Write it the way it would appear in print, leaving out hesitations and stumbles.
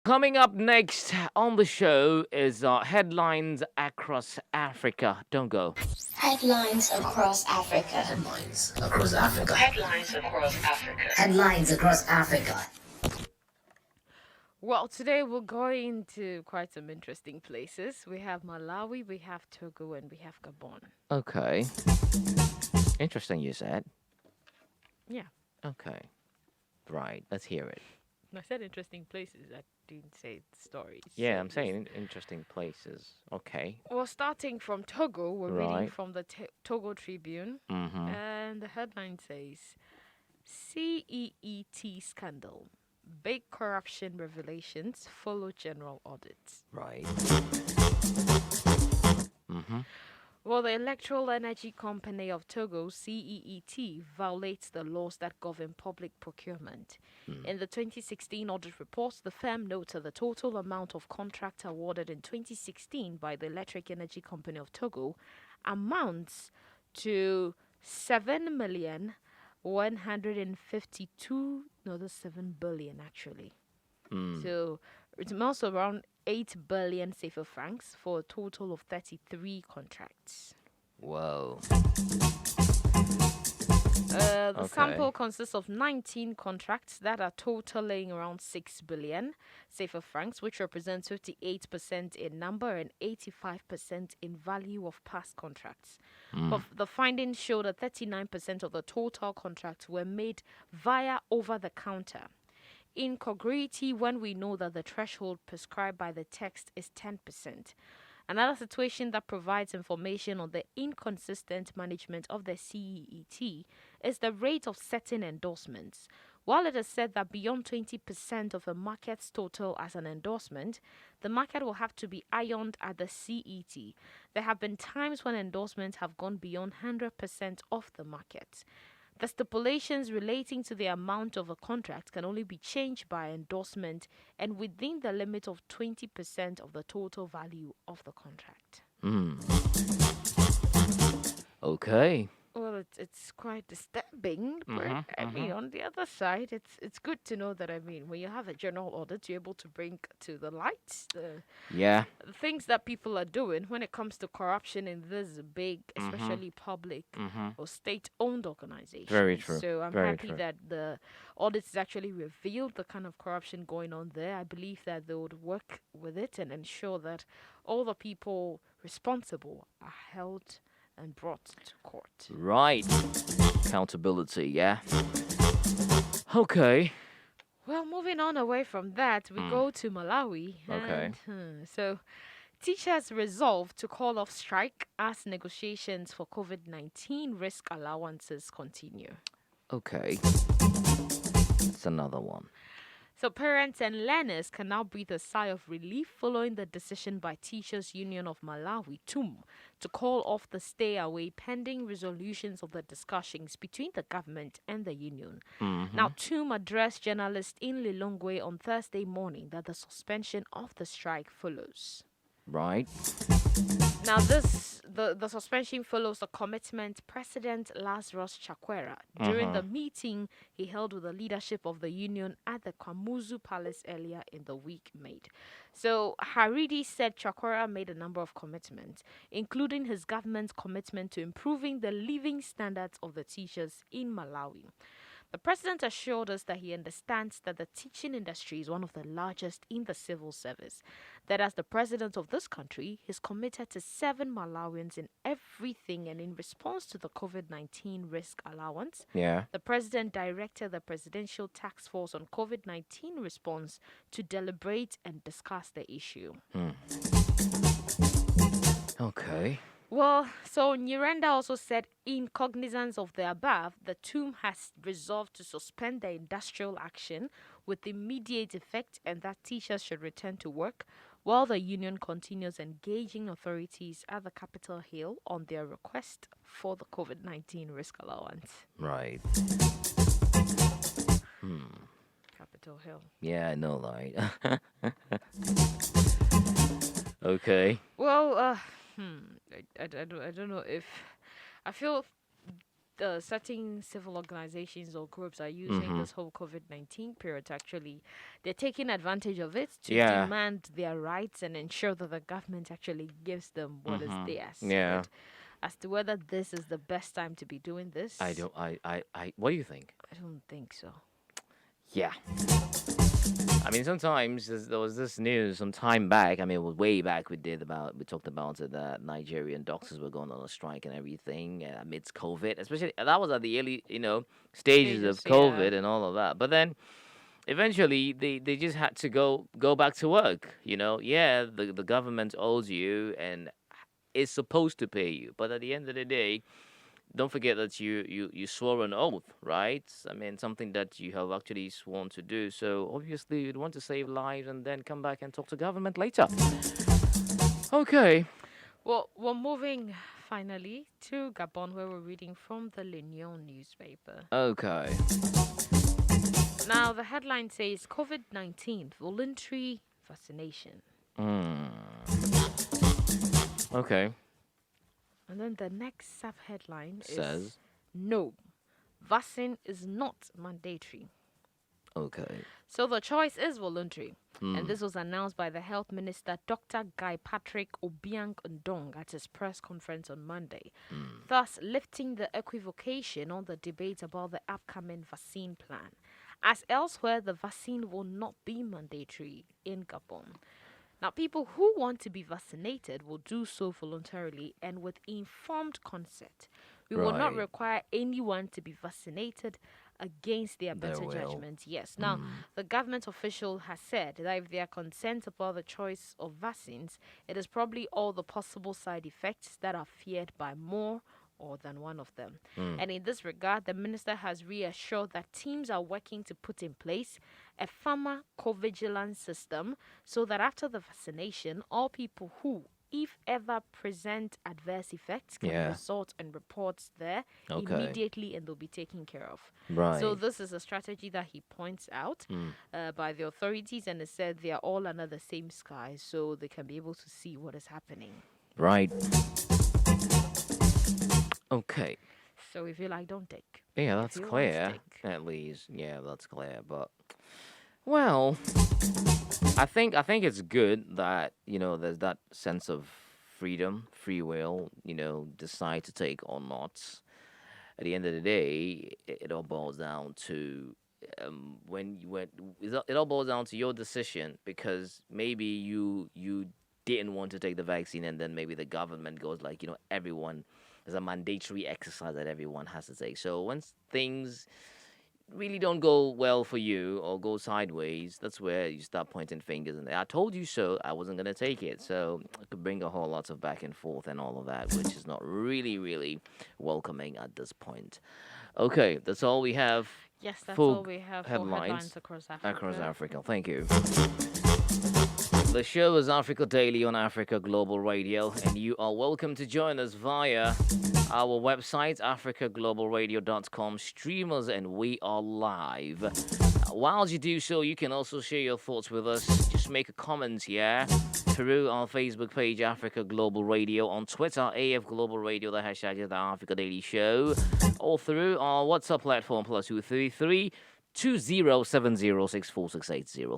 Coming up next on the show is headlines across Africa. Don't go. Headlines across Africa. Headlines across Africa. Headlines across Africa. Headlines across Africa. Well, today we're going to quite some interesting places. We have Malawi, we have Togo, and we have Gabon. Okay. Interesting, you said. Yeah, Okay. Right. Let's hear it. I said interesting places. I didn't say stories. Yeah, So I'm just- saying interesting places. Okay. Well, starting from Togo, we're reading Right. from the Togo Tribune, Mm-hmm. and the headline says CEET scandal. Big corruption revelations follow general audits. Right. Mm-hmm. Well, the Electoral Energy Company of Togo, CEET, violates the laws that govern public procurement. In the 2016 audit report, the firm notes that the total amount of contracts awarded in 2016 by the Electric Energy Company of Togo amounts to 7,152,000. No, that's 7 billion actually. So it amounts to around 8 billion CFA francs for a total of 33 contracts. Whoa. The Okay. sample consists of 19 contracts that are totaling around 6 billion CFA francs, which represents 58% in number and 85% in value of past contracts. But the findings show that 39% of the total contracts were made via over-the-counter. Incongruity when we know that the threshold prescribed by the text is 10%. Another situation that provides information on the inconsistent management of the CEET is the rate of setting endorsements. While it is said that beyond 20% of a market's total as an endorsement, the market will have to be ironed at the CET. There have been times when endorsements have gone beyond 100% of the market. The stipulations relating to the amount of a contract can only be changed by endorsement and within the limit of 20% of the total value of the contract. Okay. Well, it's quite disturbing, but I mean, on the other side, it's good to know that when you have a general audit, you're able to bring to the light Yeah. the things that people are doing when it comes to corruption in this big, especially public or state-owned organizations. Very true. So I'm Very happy true. that the audits actually revealed the kind of corruption going on there. I believe that they would work with it and ensure that all the people responsible are held and brought to court. Right. Accountability, yeah. Okay. Well, moving on away from that, we go to Malawi. Okay. So, teachers resolved to call off strike as negotiations for COVID-19 risk allowances continue. Okay. That's another one. So, parents and learners can now breathe a sigh of relief following the decision by Teachers Union of Malawi, TUM, to call off the stay away pending resolutions of the discussions between the government and the union. Now, TUM addressed journalists in Lilongwe on Thursday morning that the suspension of the strike follows. Right. Now, the suspension follows a commitment President Lazarus Chakwera during the meeting he held with the leadership of the union at the Kwamuzu Palace earlier in the week made. So, Haridi said Chakwera made a number of commitments, including his government's commitment to improving the living standards of the teachers in Malawi. The president assured us that he understands that the teaching industry is one of the largest in the civil service. That as the president of this country, he's committed to 7 Malawians in everything, and in response to the COVID-19 risk allowance, Yeah. the president directed the Presidential Task Force on COVID-19 response to deliberate and discuss the issue. Okay. Well, so Nyirenda also said, in cognizance of the above, the TUM has resolved to suspend the industrial action with immediate effect and that teachers should return to work while the union continues engaging authorities at the Capitol Hill on their request for the COVID-19 risk allowance. Right. Capitol Hill. Yeah, I know, right? Okay. Well, I don't know if I feel certain civil organizations or groups are using this whole COVID-19 period to actually, they're taking advantage of it to Yeah. demand their rights and ensure that the government actually gives them what is theirs. Yeah. But as to whether this is the best time to be doing this, I don't. I. What do you think? I don't think so. Yeah. I mean, sometimes there was this news some time back. I mean, it was way back. We talked about it, that Nigerian doctors were going on a strike and everything amidst COVID. Especially that was at the early, stages of COVID and all of that. But then eventually they just had to go back to work. Yeah, the government owes you and is supposed to pay you, but at the end of the day, don't forget that you swore an oath, right? I mean, something that you have actually sworn to do. So obviously, you'd want to save lives and then come back and talk to government later. Okay. Well, we're moving finally to Gabon, where we're reading from the L'Union newspaper. Okay. Now, the headline says COVID-19 voluntary vaccination. Okay. And then the next sub-headline Says. is no, vaccine is not mandatory. Okay. So the choice is voluntary. And this was announced by the Health Minister, Dr. Guy Patrick Obiang Ndong, at his press conference on Monday, thus lifting the equivocation on the debate about the upcoming vaccine plan. As elsewhere, the vaccine will not be mandatory in Gabon. Now, people who want to be vaccinated will do so voluntarily and with informed consent. We will not Right. require anyone to be vaccinated against their Their better will. judgment. Yes. Now, the government official has said that if they are concerned about the choice of vaccines, it is probably all the possible side effects that are feared by more or than one of them. And in this regard, the minister has reassured that teams are working to put in place a pharmacovigilance system so that after the vaccination, all people who, if ever, present adverse effects can Yeah. resort and report there Okay. immediately and they'll be taken care of. Right. So this is a strategy that he points out by the authorities, and it said they are all under the same sky, so they can be able to see what is happening. Right. Okay. So if you like, don't take. Yeah, that's you want clear. steak. At least, yeah, that's clear. But well, I think it's good that there's that sense of freedom, free will. Decide to take or not. At the end of the day, it all boils down to it all boils down to your decision, because maybe you didn't want to take the vaccine, and then maybe the government goes like, everyone, there's a mandatory exercise that everyone has to take. So once things really don't go well for you or go sideways, that's where you start pointing fingers and I told you so, I wasn't going to take it. So it could bring a whole lot of back and forth and all of that, which is not really, really welcoming at this point. Okay, that's all we have. Yes, that's Full all we have for headlines headlines across Africa. across Africa. Thank you. The show is Africa Daily on Africa Global Radio, and you are welcome to join us via our website, africaglobalradio.com. Stream us, and we are live. While you do so, you can also share your thoughts with us. Just make a comment here through our Facebook page, Africa Global Radio, on Twitter, AF Global Radio, the hashtag is the Africa Daily Show, or through our WhatsApp platform, +233 2070 64680.